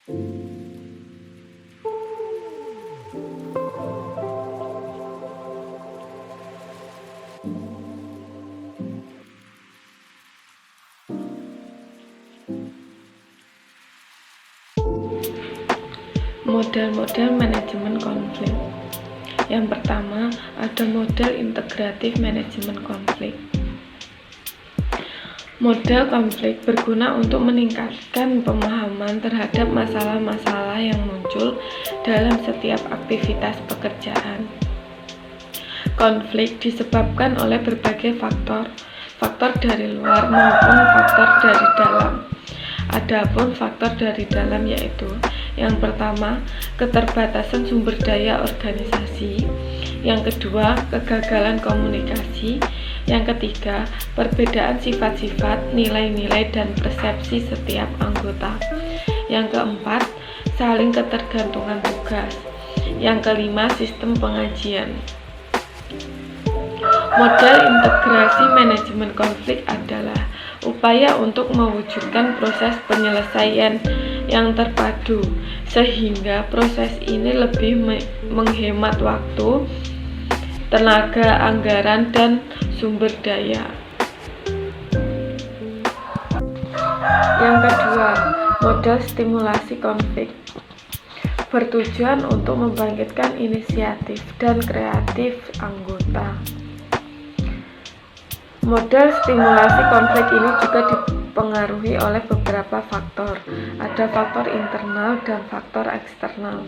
Model-model manajemen konflik. Yang pertama, ada model integratif manajemen konflik. Model konflik berguna untuk meningkatkan pemahaman terhadap masalah-masalah yang muncul dalam setiap aktivitas pekerjaan. Konflik disebabkan oleh berbagai faktor dari luar maupun faktor dari dalam. Adapun faktor dari dalam yaitu yang pertama, keterbatasan sumber daya organisasi. Yang kedua, kegagalan komunikasi. Yang ketiga, perbedaan sifat-sifat, nilai-nilai, dan persepsi setiap anggota. Yang keempat, saling ketergantungan tugas. Yang kelima, sistem pengajian. Model integrasi manajemen konflik adalah upaya untuk mewujudkan proses penyelesaian yang terpadu, sehingga proses ini lebih menghemat waktu, tenaga, anggaran, dan sumber daya. Yang kedua, model stimulasi konflik bertujuan untuk membangkitkan inisiatif dan kreatif anggota. Model stimulasi konflik ini juga dipengaruhi oleh beberapa faktor. Ada faktor internal dan faktor eksternal.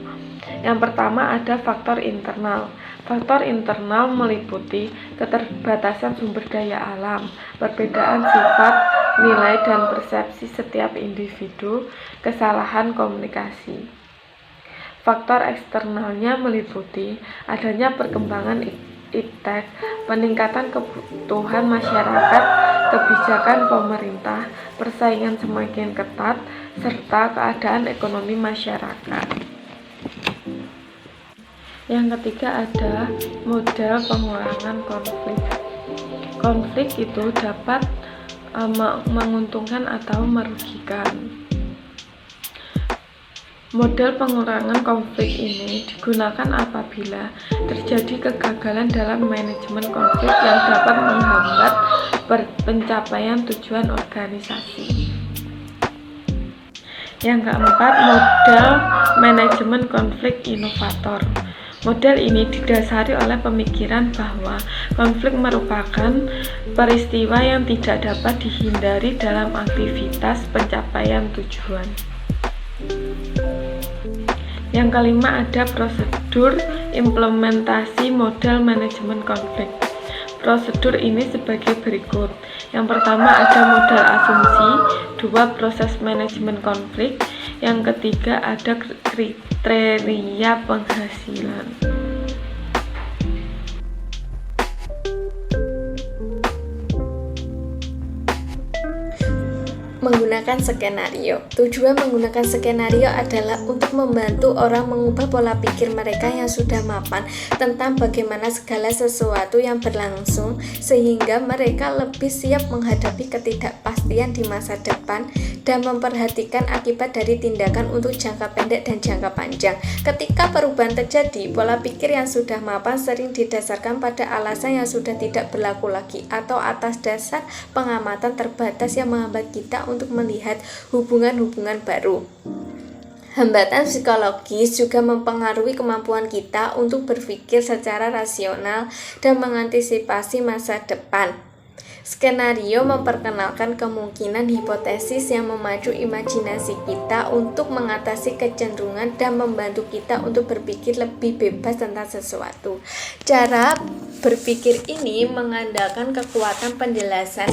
Yang pertama ada faktor internal. Faktor internal meliputi keterbatasan sumber daya alam, perbedaan sifat, nilai, dan persepsi setiap individu, kesalahan komunikasi. Faktor eksternalnya meliputi adanya perkembangan iptek, peningkatan kebutuhan masyarakat, kebijakan pemerintah, persaingan semakin ketat, serta keadaan ekonomi masyarakat. Yang ketiga ada model pengurangan konflik. Konflik itu dapat menguntungkan atau merugikan. Model pengurangan konflik ini digunakan apabila terjadi kegagalan dalam manajemen konflik yang dapat menghambat pencapaian tujuan organisasi. Yang keempat, model manajemen konflik inovator. Model ini didasari oleh pemikiran bahwa konflik merupakan peristiwa yang tidak dapat dihindari dalam aktivitas pencapaian tujuan. Yang kelima ada prosedur implementasi model manajemen konflik. Prosedur ini sebagai berikut. Yang pertama ada model asumsi, dua proses manajemen konflik, yang ketiga ada kriteria penghasilan. Menggunakan skenario. Tujuan menggunakan skenario adalah untuk membantu orang mengubah pola pikir mereka yang sudah mapan tentang bagaimana segala sesuatu yang berlangsung, sehingga mereka lebih siap menghadapi ketidakpastian di masa depan dan memperhatikan akibat dari tindakan untuk jangka pendek dan jangka panjang. Ketika perubahan terjadi, pola pikir yang sudah mapan sering didasarkan pada alasan yang sudah tidak berlaku lagi atau atas dasar pengamatan terbatas yang menghambat kita untuk melihat hubungan-hubungan baru. Hambatan psikologis juga mempengaruhi kemampuan kita untuk berpikir secara rasional dan mengantisipasi masa depan. Skenario memperkenalkan kemungkinan hipotesis yang memacu imajinasi kita untuk mengatasi kecenderungan dan membantu kita untuk berpikir lebih bebas tentang sesuatu. Cara berpikir ini mengandalkan kekuatan penjelasan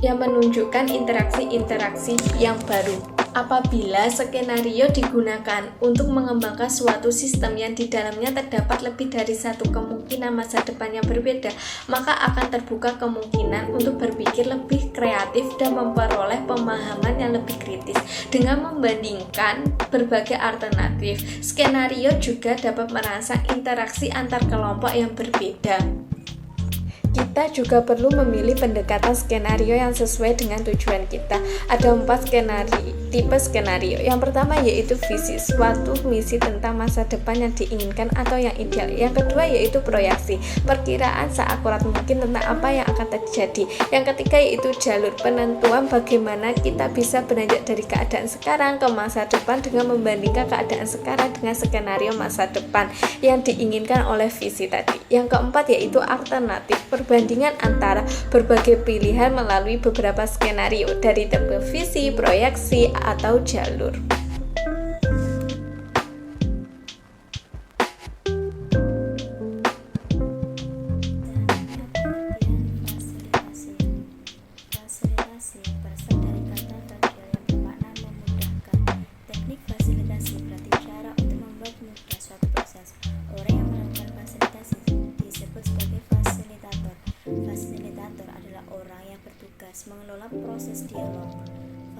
yang menunjukkan interaksi-interaksi yang baru. Apabila skenario digunakan untuk mengembangkan suatu sistem yang di dalamnya terdapat lebih dari satu kemungkinan masa depan yang berbeda, maka akan terbuka kemungkinan untuk berpikir lebih kreatif dan memperoleh pemahaman yang lebih kritis. Dengan membandingkan berbagai alternatif, skenario juga dapat merangsang interaksi antar kelompok yang berbeda. Kita Kita juga perlu memilih pendekatan skenario yang sesuai dengan tujuan kita. Ada 4 tipe skenario. Yang pertama yaitu visi, suatu misi tentang masa depan yang diinginkan atau yang ideal. Yang kedua yaitu proyeksi, perkiraan seakurat mungkin tentang apa yang akan terjadi. Yang ketiga yaitu jalur, penentuan bagaimana kita bisa beranjak dari keadaan sekarang ke masa depan dengan membandingkan keadaan sekarang dengan skenario masa depan yang diinginkan oleh visi tadi. Yang keempat yaitu alternatif, perbandingan antara berbagai pilihan melalui beberapa skenario dari tipe visi, proyeksi, atau jalur. Fasilitasi berasal dari kata terakhir yang bermakna memudahkan. Teknik fasilitasi berarti cara untuk membuat mudah suatu proses. Orang yang melakukan fasilitasi disebut sebagai fasilitator. Fasilitator adalah orang yang bertugas mengelola proses dialog.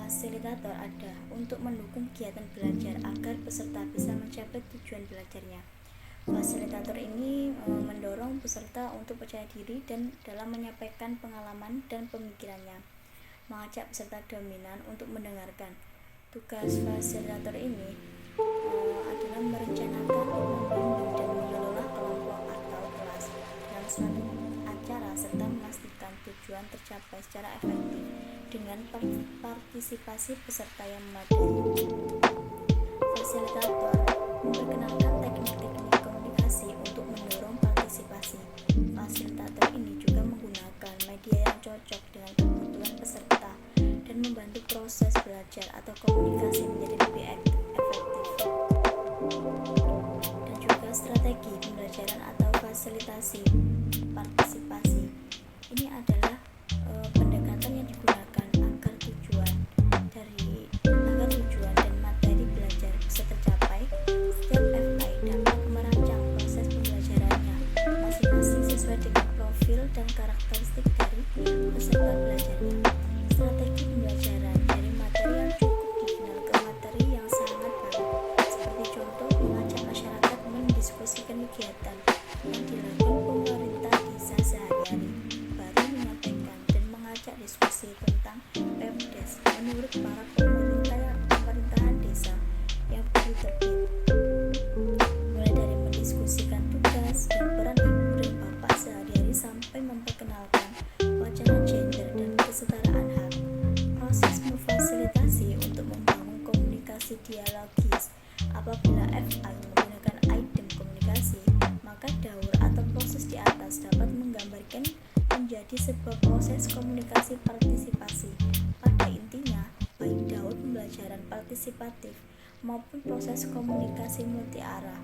Fasilitator ada untuk mendukung kegiatan belajar agar peserta bisa mencapai tujuan belajarnya. Fasilitator ini mendorong peserta untuk percaya diri dan dalam menyampaikan pengalaman dan pemikirannya, mengajak peserta dominan untuk mendengarkan. Tugas fasilitator ini adalah merencanakan, membimbing, dan mengelola kelompok atau kelas dalam suatu acara serta memastikan tujuan tercapai secara efektif dengan partisipasi peserta yang memadai. Fasilitator memperkenalkan teknik-teknik komunikasi untuk mendorong partisipasi. Fasilitator ini juga menggunakan media yang cocok dengan kebutuhan peserta dan membantu proses belajar atau komunikasi menjadi lebih efektif. Dan juga strategi pembelajaran atau fasilitasi partisipasi. Ini adalah pendekatan yang digunakan agar tujuan dan materi belajar bisa tercapai. Setiap FI dapat merancang proses pembelajarannya masing-masing sesuai dengan profil dan karakteristik dari peserta belajarnya. Strategi pembelajaran dari materi yang cukup dikenal ke materi yang sangat baru, seperti contoh mengajak masyarakat mendiskusikan kegiatan yang dilakukan pemerintah desa sehari-hari, baru menyampaikan dan mengajak diskusi tentang PEMDES menurut para pemerintahan desa yang baru terbit, mulai dari mendiskusikan tugas dan peran ibu dan bapak sehari-hari sampai memperkenalkan wacana gender dan kesetaraan hak. Proses memfasilitasi untuk membangun komunikasi dialogis. Apabila FI menggunakan item komunikasi, maka daur atau proses di atas dapat menggambarkan menjadi sebuah proses komunikasi partisipasi. Pada intinya, baik daur pembelajaran partisipatif maupun proses komunikasi multi arah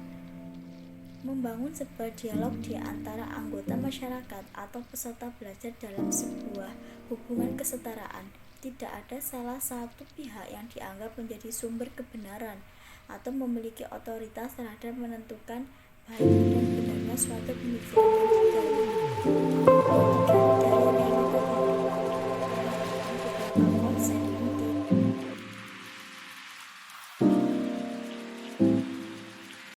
membangun sebuah dialog di antara anggota masyarakat atau peserta belajar dalam sebuah hubungan kesetaraan. Tidak ada salah satu pihak yang dianggap menjadi sumber kebenaran atau memiliki otoritas terhadap menentukan baik dan benarnya suatu pemikiran yang didalami. Dari